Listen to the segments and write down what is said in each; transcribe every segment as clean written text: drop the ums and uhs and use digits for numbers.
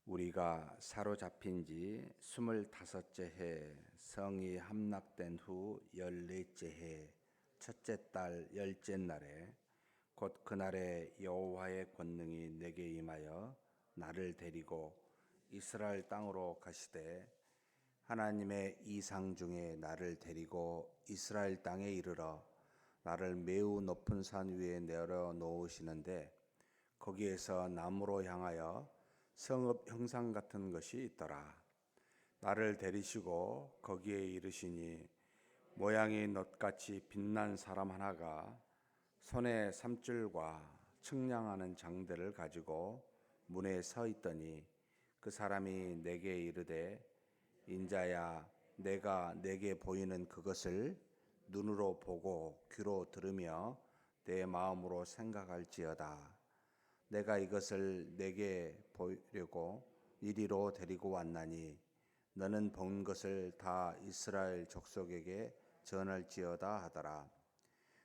우리가 사로잡힌 지 25째 해, 성이 함락된 후 14째 해, 첫째 달 10째 날에 곧 그날에 여호와의 권능이 내게 임하여 나를 데리고 이스라엘 땅으로 가시되, 하나님의 이상 중에 나를 데리고 이스라엘 땅에 이르러 나를 매우 높은 산 위에 내려 놓으시는데, 거기에서 남으로 향하여 성읍 형상 같은 것이 있더라. 나를 데리시고 거기에 이르시니, 모양이 놋같이 빛난 사람 하나가 손에 삼줄과 측량하는 장대를 가지고 문에 서 있더니, 그 사람이 내게 이르되, 인자야, 내가 내게 보이는 그것을 눈으로 보고 귀로 들으며 내 마음으로 생각할지어다. 내가 이것을 내게 보이려고 이리로 데리고 왔나니, 너는 본 것을 다 이스라엘 족속에게 전할지어다 하더라.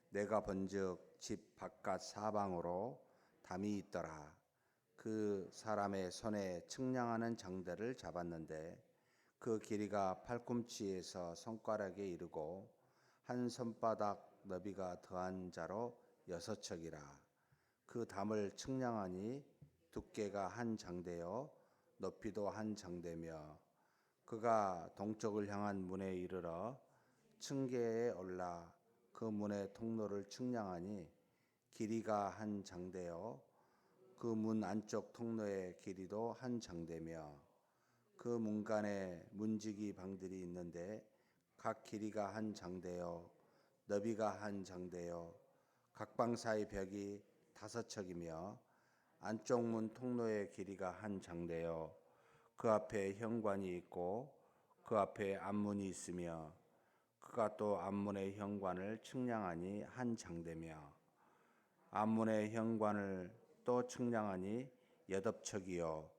내가 본즉 집 바깥 사방으로 담이 있더라. 그 사람의 손에 측량하는 장대를 잡았는데, 그 길이가 팔꿈치에서 손가락에 이르고 한 손바닥 너비가 더한 자로 6척이라. 그 담을 측량하니 두께가 한 장대요 높이도 한 장대며, 그가 동쪽을 향한 문에 이르러 층계에 올라 그 문의 통로를 측량하니 길이가 한 장대요 그 문 안쪽 통로의 길이도 한 장대며, 그 문간에 문지기 방들이 있는데 각 길이가 한 장대요 너비가 한 장대요 각 방 사이 벽이 5척이며, 안쪽 문 통로의 길이가 한 장대요 그 앞에 현관이 있고 그 앞에 앞문이 있으며, 그가 또 앞문의 현관을 측량하니 한 장대며, 앞문의 현관을 또 측량하니 8척이요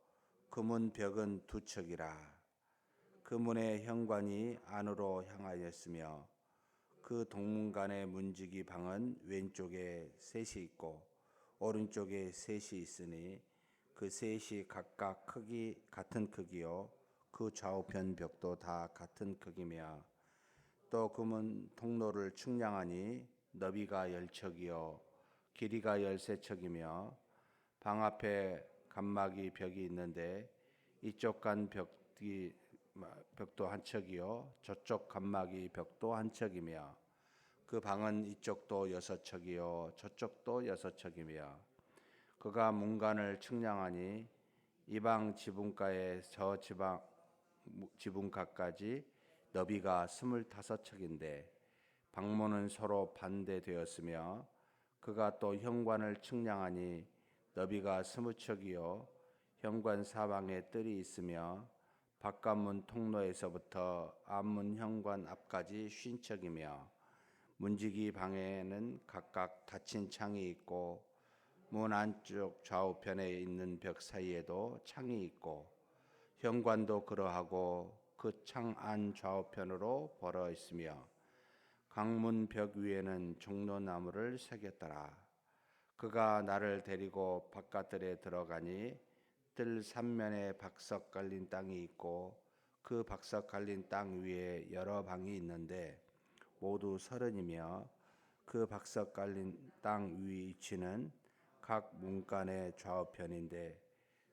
그 문 벽은 2척이라. 그 문의 현관이 안으로 향하였으며, 그 동문간의 문지기 방은 왼쪽에 셋이 있고 오른쪽에 셋이 있으니, 그 셋이 각각 같은 크기요 그 좌우편 벽도 다 같은 크기며, 또 그 문 통로를 측량하니 너비가 10척이요 길이가 13척이며, 방 앞에 간막이 벽이 있는데 이쪽 간 벽도 한 척이요 저쪽 간막이 벽도 한 척이며, 그 방은 이쪽도 6척이요 저쪽도 6척이며, 그가 문간을 측량하니 이 방 지붕가에 저 지붕가까지 너비가 25척인데 방문은 서로 반대되었으며, 그가 또 현관을 측량하니 너비가 20척이요 현관 사방에 뜰이 있으며, 바깥문 통로에서부터 앞문 현관 앞까지 50척이며, 문지기 방에는 각각 닫힌 창이 있고 문 안쪽 좌우편에 있는 벽 사이에도 창이 있고, 현관도 그러하고 그 창 안 좌우편으로 벌어 있으며, 강문 벽 위에는 종려나무를 새겼더라. 그가 나를 데리고 바깥들에 들어가니 뜰 삼면에 박석 깔린 땅이 있고, 그 박석 깔린 땅 위에 여러 방이 있는데 모두 30이며, 그 박석 깔린 땅 위치는 각 문간의 좌우편인데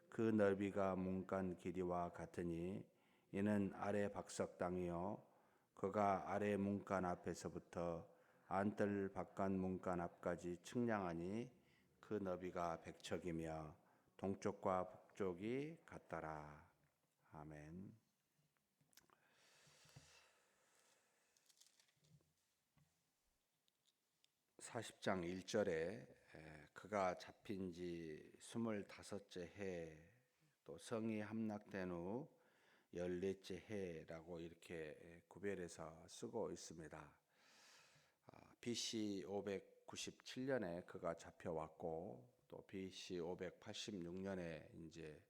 그 넓이가 문간 길이와 같으니, 이는 아래 박석 땅이요 그가 아래 문간 앞에서부터 안뜰 바깥 문간 앞까지 측량하니 그 너비가 100척이며 동쪽과 북쪽이 같더라. 아멘. 40장 1절에 그가 잡힌 지 25째 해, 또 성이 함락된 후 14째 해라고 이렇게 구별해서 쓰고 있습니다. BC 597년에 그가 잡혀왔고, 또 BC 586년에 이제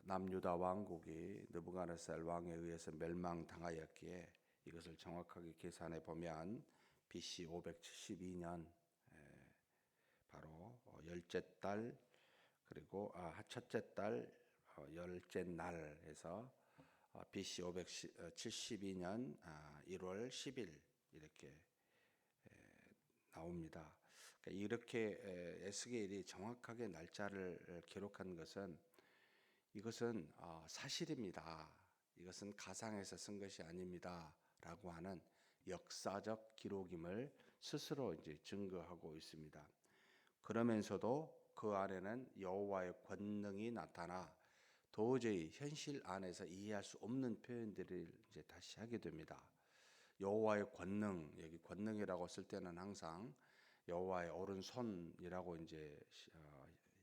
남유다 왕국이 느부갓네살 왕에 의해서 멸망당하였기에, 이것을 정확하게 계산해 보면 BC 572년 바로 열째 달, 그리고 첫째 달 열째 날 해서 BC 572년 1월 10일 이렇게 나옵니다. 그러니까 이렇게 에스겔이 정확하게 날짜를 기록한 것은 이것은 사실입니다. 이것은 가상에서 쓴 것이 아닙니다라고 하는 역사적 기록임을 스스로 이제 증거하고 있습니다. 그러면서도 그 안에는 여호와의 권능이 나타나 도저히 현실 안에서 이해할 수 없는 표현들을 이제 다시 하게 됩니다. 여호와의 권능, 여기 권능이라고 쓸 때는 항상 여호와의 오른손이라고 이제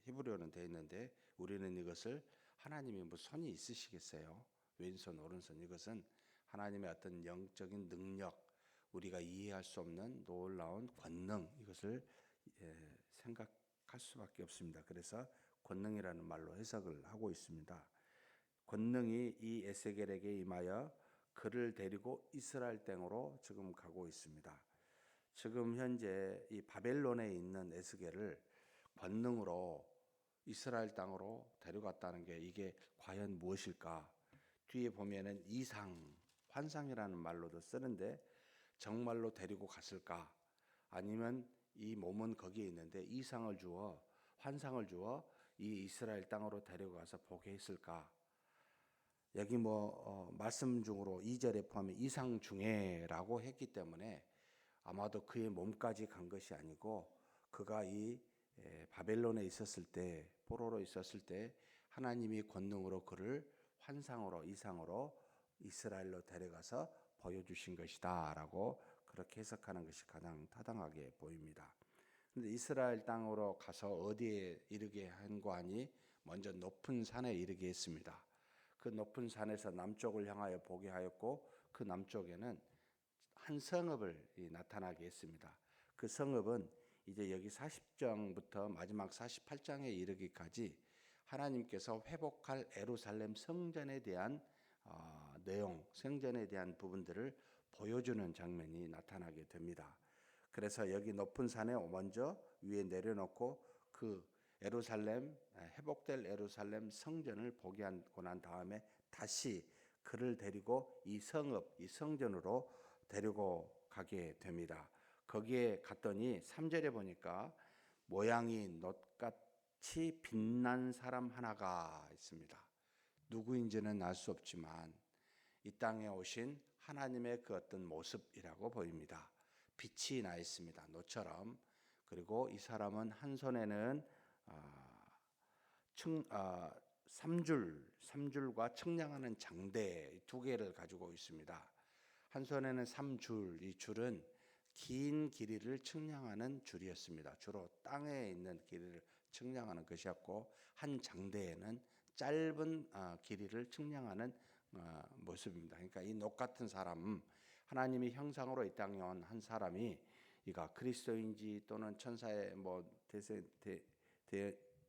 히브리어는 되어 있는데 우리는 이것을 하나님이 뭐 손이 있으시겠어요? 왼손, 오른손 이것은 하나님의 어떤 영적인 능력, 우리가 이해할 수 없는 놀라운 권능 이것을 생각할 수밖에 없습니다. 그래서 권능이라는 말로 해석을 하고 있습니다. 권능이 이 에스겔에게 임하여 그를 데리고 이스라엘 땅으로 지금 가고 있습니다. 지금 현재 이 바벨론에 있는 에스겔을 권능으로 이스라엘 땅으로 데려갔다는 게 이게 과연 무엇일까? 뒤에 보면은 이상, 환상이라는 말로도 쓰는데 정말로 데리고 갔을까? 아니면 이 몸은 거기에 있는데 이상을 주어 환상을 주어 이 이스라엘 땅으로 데려가서 보게 했을까? 여기 말씀 중으로 2절에 포함해 이상 중에라고 했기 때문에 아마도 그의 몸까지 간 것이 아니고 그가 이 바벨론에 있었을 때 포로로 있었을 때 하나님이 권능으로 그를 환상으로 이상으로 이스라엘로 데려가서 보여주신 것이다라고 그렇게 해석하는 것이 가장 타당하게 보입니다. 그런데 이스라엘 땅으로 가서 어디에 이르게 한 거 아니 먼저 높은 산에 이르게 했습니다. 그 높은 산에서 남쪽을 향하여 보게 하였고 그 남쪽에는 한 성읍을 나타나게 했습니다. 그 성읍은 이제 여기 40장부터 마지막 48장에 이르기까지 하나님께서 회복할 예루살렘 성전에 대한 내용, 성전에 대한 부분들을 보여주는 장면이 나타나게 됩니다. 그래서 여기 높은 산에 먼저 위에 내려놓고 그 예루살렘 회복될 예루살렘 성전을 보게 하고 난 다음에 다시 그를 데리고 이 성읍, 이 성전으로 데리고 가게 됩니다. 거기에 갔더니 3절에 보니까 모양이 놋같이 빛난 사람 하나가 있습니다. 누구인지는 알 수 없지만 이 땅에 오신 하나님의 그 어떤 모습이라고 보입니다. 빛이 나 있습니다. 놋처럼. 그리고 이 사람은 한 손에는 삼줄과 청량하는 장대 두 개를 가지고 있습니다. 한 손에는 3줄, 이 줄은 긴 길이를 측량하는 줄이었습니다. 주로 땅에 있는 길이를 측량하는 것이었고 한 장대에는 짧은 길이를 측량하는 모습입니다. 그러니까 이 놋 같은 사람, 하나님이 형상으로 이 땅에 온 한 사람이 이가 그리스도인지 또는 천사의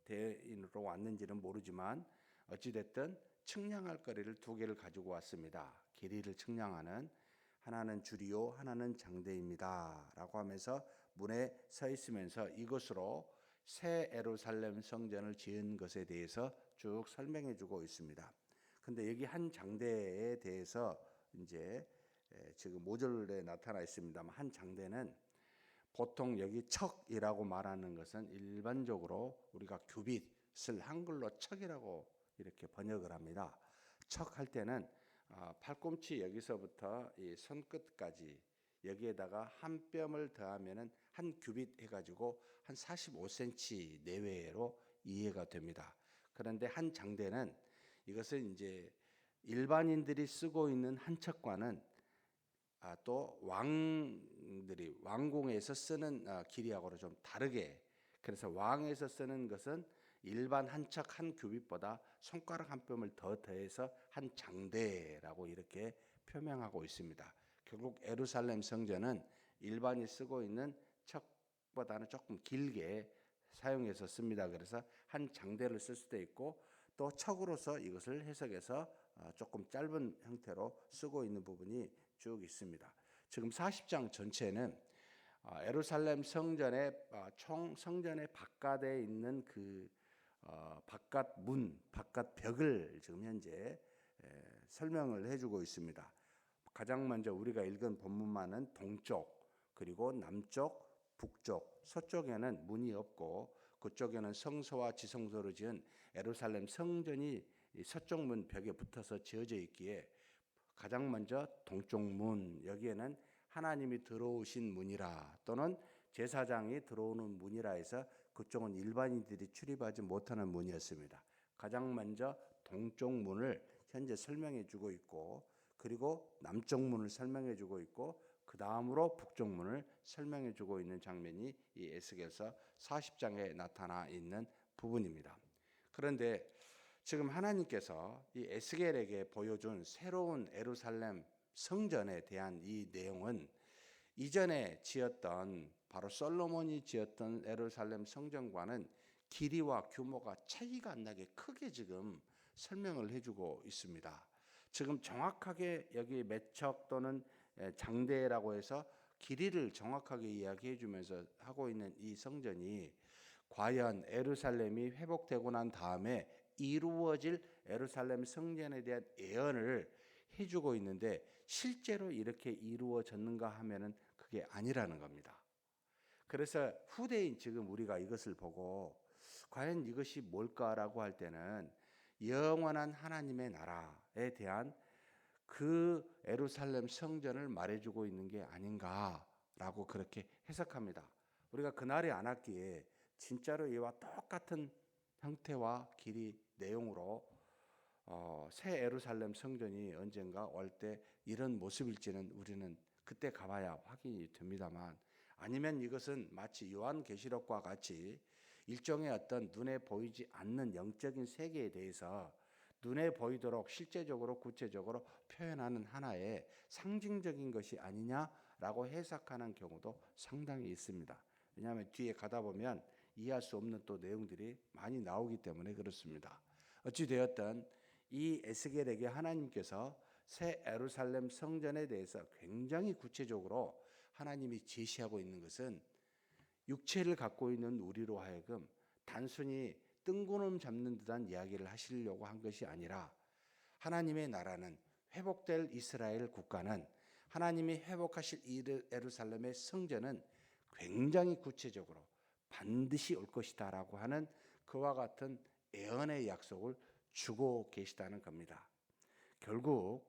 대인으로 왔는지는 모르지만 어찌됐든 측량할 거리를 두 개를 가지고 왔습니다. 길이를 측량하는 하나는 줄이요 하나는 장대입니다 라고 하면서 문에 서 있으면서 이것으로 새 예루살렘 성전을 지은 것에 대해서 쭉 설명해 주고 있습니다. 근데 여기 한 장대에 대해서 이제 지금 5절에 나타나 있습니다만 한 장대는 보통 여기 척이라고 말하는 것은 일반적으로 우리가 규빗을 한글로 척이라고 이렇게 번역을 합니다. 척 할 때는 팔꿈치 여기서부터 이 손끝까지 여기에다가 한 뼘을 더하면은 한 규빗 해가지고 한 45cm 내외로 이해가 됩니다. 그런데 한 장대는 이것은 이제 일반인들이 쓰고 있는 한 척과는 또 왕들이 왕궁에서 쓰는 길이하고는 좀 다르게, 그래서 왕에서 쓰는 것은 일반 한 척 한 규빗보다 손가락 한 뼘을 더 더해서 한 장대라고 이렇게 표명하고 있습니다. 결국 예루살렘 성전은 일반이 쓰고 있는 척보다는 조금 길게 사용해서 씁니다. 그래서 한 장대를 쓸 수도 있고 또 척으로서 이것을 해석해서 조금 짧은 형태로 쓰고 있는 부분이 쭉 있습니다. 지금 40장 전체는 예루살렘 성전의 성전의 바깥에 있는 그 바깥 문, 바깥 벽을 지금 현재 설명을 해주고 있습니다. 가장 먼저 우리가 읽은 본문만은 동쪽, 그리고 남쪽, 북쪽, 서쪽에는 문이 없고 그쪽에는 성소와 지성소로 지은 예루살렘 성전이 서쪽 문 벽에 붙어서 지어져 있기에 가장 먼저 동쪽 문, 여기에는 하나님이 들어오신 문이라 또는 제사장이 들어오는 문이라 해서 그쪽은 일반인들이 출입하지 못하는 문이었습니다. 가장 먼저 동쪽 문을 현재 설명해 주고 있고, 그리고 남쪽 문을 설명해 주고 있고, 그 다음으로 북쪽 문을 설명해 주고 있는 장면이 이 에스겔서 40장에 나타나 있는 부분입니다. 그런데 지금 하나님께서 이 에스겔에게 보여준 새로운 예루살렘 성전에 대한 이 내용은 이전에 지었던, 바로 솔로몬이 지었던 예루살렘 성전과는 길이와 규모가 차이가 안 나게 크게 지금 설명을 해주고 있습니다. 지금 정확하게 여기 매척 또는 장대라고 해서 길이를 정확하게 이야기해 주면서 하고 있는 이 성전이 과연 예루살렘이 회복되고 난 다음에 이루어질 예루살렘 성전에 대한 예언을 해주고 있는데, 실제로 이렇게 이루어졌는가 하면은 그게 아니라는 겁니다. 그래서 후대인 지금 우리가 이것을 보고 과연 이것이 뭘까라고 할 때는 영원한 하나님의 나라에 대한 그 예루살렘 성전을 말해주고 있는 게 아닌가라고 그렇게 해석합니다. 우리가 그날이 안 왔기에 진짜로 이와 똑같은 형태와 길이, 내용으로 새 예루살렘 성전이 언젠가 올 때 이런 모습일지는 우리는 그때 가봐야 확인이 됩니다만, 아니면 이것은 마치 요한계시록과 같이 일종의 어떤 눈에 보이지 않는 영적인 세계에 대해서 눈에 보이도록 실제적으로 구체적으로 표현하는 하나의 상징적인 것이 아니냐라고 해석하는 경우도 상당히 있습니다. 왜냐하면 뒤에 가다 보면 이해할 수 없는 또 내용들이 많이 나오기 때문에 그렇습니다. 어찌되었든 이 에스겔에게 하나님께서 새 예루살렘 성전에 대해서 굉장히 구체적으로 하나님이 제시하고 있는 것은 육체를 갖고 있는 우리로 하여금 단순히 뜬구름 잡는 듯한 이야기를 하시려고 한 것이 아니라, 하나님의 나라는, 회복될 이스라엘 국가는, 하나님이 회복하실 예루살렘의 성전은 굉장히 구체적으로 반드시 올 것이다라고 하는 그와 같은 예언의 약속을 주고 계시다는 겁니다. 결국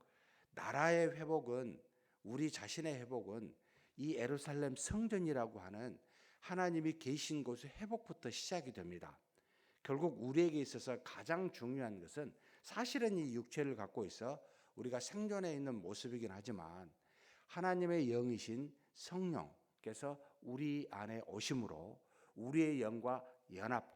나라의 회복은, 우리 자신의 회복은 이 예루살렘 성전이라고 하는 하나님이 계신 곳의 회복부터 시작이 됩니다. 결국 우리에게 있어서 가장 중요한 것은 사실은 이 육체를 갖고 있어 우리가 생존해 있는 모습이긴 하지만, 하나님의 영이신 성령께서 우리 안에 오심으로 우리의 영과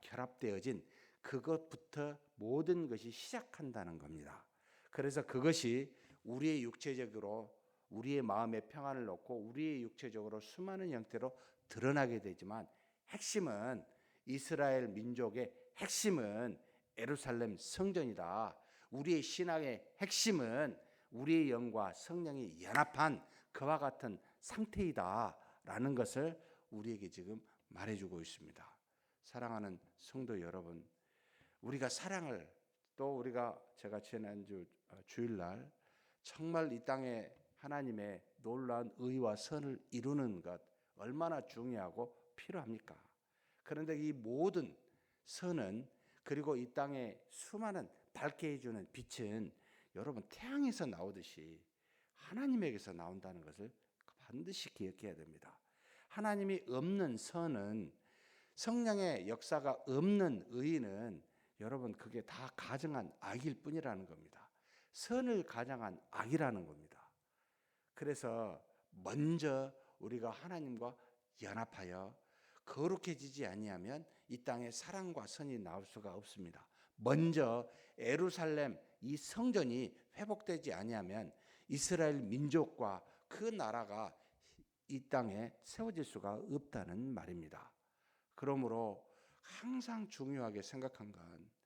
결합되어진 그것부터 모든 것이 시작한다는 겁니다. 그래서 그것이 우리의 육체적으로 우리의 마음의 평안을 놓고 우리의 육체적으로 수많은 형태로 드러나게 되지만, 핵심은, 이스라엘 민족의 핵심은 예루살렘 성전이다. 우리의 신앙의 핵심은 우리의 영과 성령이 연합한 그와 같은 상태이다라는 것을 우리에게 지금 말해주고 있습니다. 사랑하는 성도 여러분, 우리가 사랑을, 또 우리가, 제가 지난주 주일날 정말 이 땅에 하나님의 놀라운 의와 선을 이루는 것 얼마나 중요하고 필요합니까? 그런데 이 모든 선은, 그리고 이 땅에 수많은 밝게 해주는 빛은 여러분 태양에서 나오듯이 하나님에게서 나온다는 것을 반드시 기억해야 됩니다. 하나님이 없는 선은, 성령의 역사가 없는 의는 여러분 그게 다 가정한 악일 뿐이라는 겁니다. 선을 가정한 악이라는 겁니다. 그래서 먼저 우리가 하나님과 연합하여 거룩해지지 아니하면 이 땅에 사랑과 선이 나올 수가 없습니다. 먼저 예루살렘 이 성전이 회복되지 아니하면 이스라엘 민족과 그 나라가 이 땅에 세워질 수가 없다는 말입니다. 그러므로 항상 중요하게 생각한 건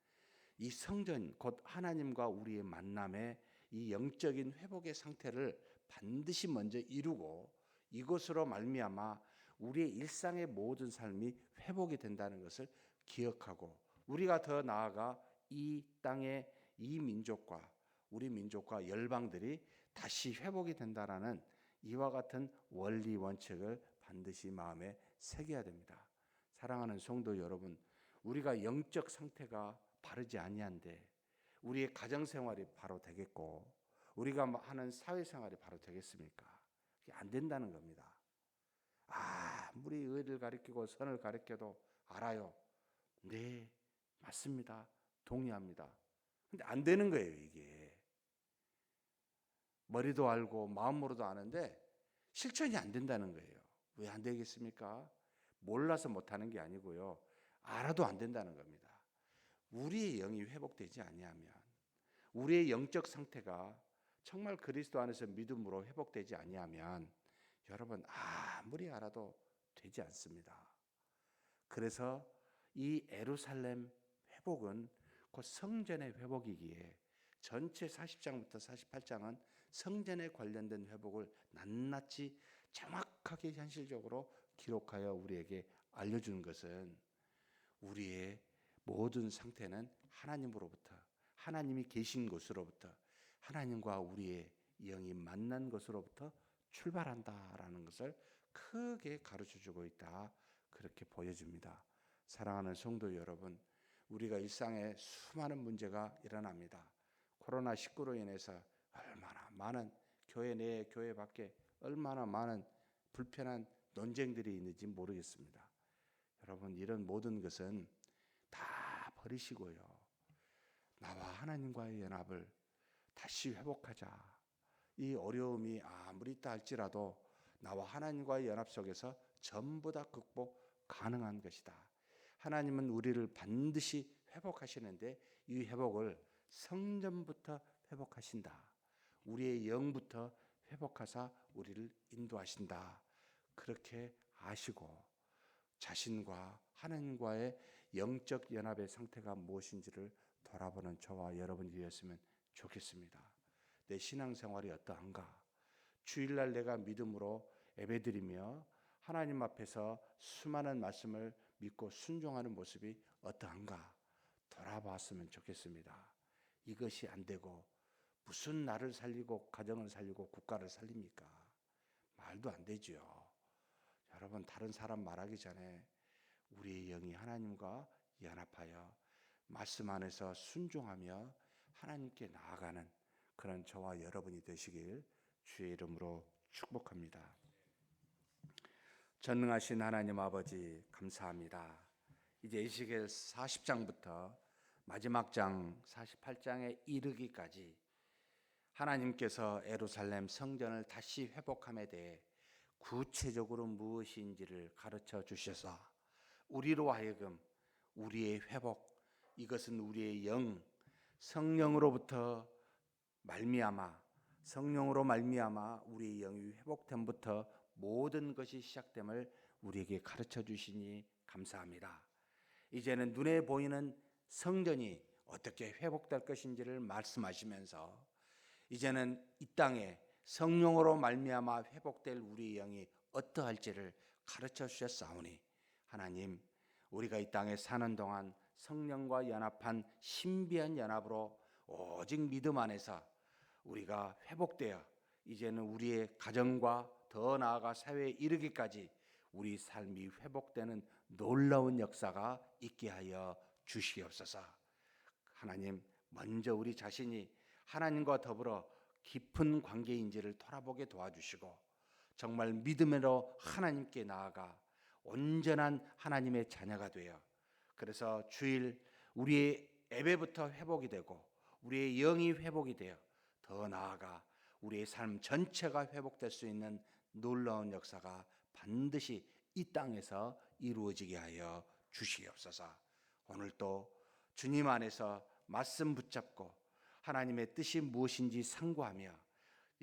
이 성전, 곧 하나님과 우리의 만남의 이 영적인 회복의 상태를 반드시 먼저 이루고, 이것으로 말미암아 우리의 일상의 모든 삶이 회복이 된다는 것을 기억하고, 우리가 더 나아가 이 땅의 이 민족과 우리 민족과 열방들이 다시 회복이 된다라는 이와 같은 원리 원칙을 반드시 마음에 새겨야 됩니다. 사랑하는 성도 여러분, 우리가 영적 상태가 바르지 아니한데 우리의 가정 생활이 바로 되겠고 우리가 하는 사회 생활이 바로 되겠습니까? 그게 안 된다는 겁니다. 아무리 의를 가리키고 선을 가리켜도 알아요. 네, 맞습니다. 동의합니다. 근데 안 되는 거예요, 이게. 머리도 알고 마음으로도 아는데 실천이 안 된다는 거예요. 왜 안 되겠습니까? 몰라서 못하는 게 아니고요. 알아도 안 된다는 겁니다. 우리의 영이 회복되지 아니하면, 우리의 영적 상태가 정말 그리스도 안에서 믿음으로 회복되지 아니하면 여러분 아무리 알아도 되지 않습니다. 그래서 이 예루살렘 회복은 곧 성전의 회복이기에 전체 40장부터 48장은 성전에 관련된 회복을 낱낱이 정확하게 현실적으로 기록하여 우리에게 알려주는 것은 우리의 모든 상태는 하나님으로부터, 하나님이 계신 곳으로부터, 하나님과 우리의 영이 만난 것으로부터 출발한다라는 것을 크게 가르쳐주고 있다, 그렇게 보여줍니다. 사랑하는 성도 여러분, 우리가 일상에 수많은 문제가 일어납니다. 코로나19로 인해서 얼마나 많은 교회 내 교회 밖에 얼마나 많은 불편한 논쟁들이 있는지 모르겠습니다. 여러분, 이런 모든 것은 다 버리시고요, 나와 하나님과의 연합을 다시 회복하자. 이 어려움이 아무리 있다 할지라도 나와 하나님과의 연합 속에서 전부 다 극복 가능한 것이다. 하나님은 우리를 반드시 회복하시는데 이 회복을 성전부터 회복하신다. 우리의 영부터 회복하사 우리를 인도하신다. 그렇게 아시고 자신과 하나님과의 영적 연합의 상태가 무엇인지를 돌아보는 저와 여러분이 되었으면 좋겠습니다. 내 신앙생활이 어떠한가? 주일날 내가 믿음으로 예배드리며 하나님 앞에서 수많은 말씀을 믿고 순종하는 모습이 어떠한가? 돌아봤으면 좋겠습니다. 이것이 안 되고 무슨 나를 살리고 가정을 살리고 국가를 살립니까? 말도 안 되죠. 여러분, 다른 사람 말하기 전에 우리의 영이 하나님과 연합하여 말씀 안에서 순종하며 하나님께 나아가는 그런 저와 여러분이 되시길 주의 이름으로 축복합니다. 전능하신 하나님 아버지, 감사합니다. 이제 에스겔 40장부터 마지막 장 48장에 이르기까지 하나님께서 예루살렘 성전을 다시 회복함에 대해 구체적으로 무엇인지를 가르쳐 주셔서 우리로 하여금 우리의 회복, 이것은 우리의 영, 성령으로 말미암아 우리의 영이 회복됨부터 모든 것이 시작됨을 우리에게 가르쳐 주시니 감사합니다. 이제는 눈에 보이는 성전이 어떻게 회복될 것인지를 말씀하시면서 이제는 이 땅에 성령으로 말미암아 회복될 우리의 영이 어떠할지를 가르쳐 주셨사오니 하나님, 우리가 이 땅에 사는 동안 성령과 연합한 신비한 연합으로 오직 믿음 안에서 우리가 회복되어 이제는 우리의 가정과 더 나아가 사회에 이르기까지 우리 삶이 회복되는 놀라운 역사가 있게 하여 주시옵소서. 하나님, 먼저 우리 자신이 하나님과 더불어 깊은 관계인지를 돌아보게 도와주시고 정말 믿음으로 하나님께 나아가 온전한 하나님의 자녀가 되어 그래서 주일 우리의 예배부터 회복이 되고 우리의 영이 회복이 되어 더 나아가 우리의 삶 전체가 회복될 수 있는 놀라운 역사가 반드시 이 땅에서 이루어지게 하여 주시옵소서. 오늘도 주님 안에서 말씀 붙잡고 하나님의 뜻이 무엇인지 상고하며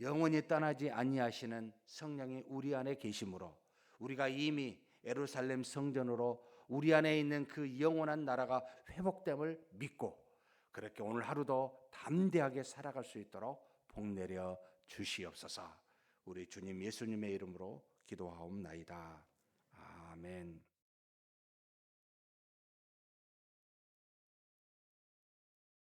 영원히 떠나지 아니하시는 성령이 우리 안에 계심으로 우리가 이미 예루살렘 성전으로 우리 안에 있는 그 영원한 나라가 회복됨을 믿고 그렇게 오늘 하루도 담대하게 살아갈 수 있도록 복 내려 주시옵소서. 우리 주님 예수님의 이름으로 기도하옵나이다. 아멘.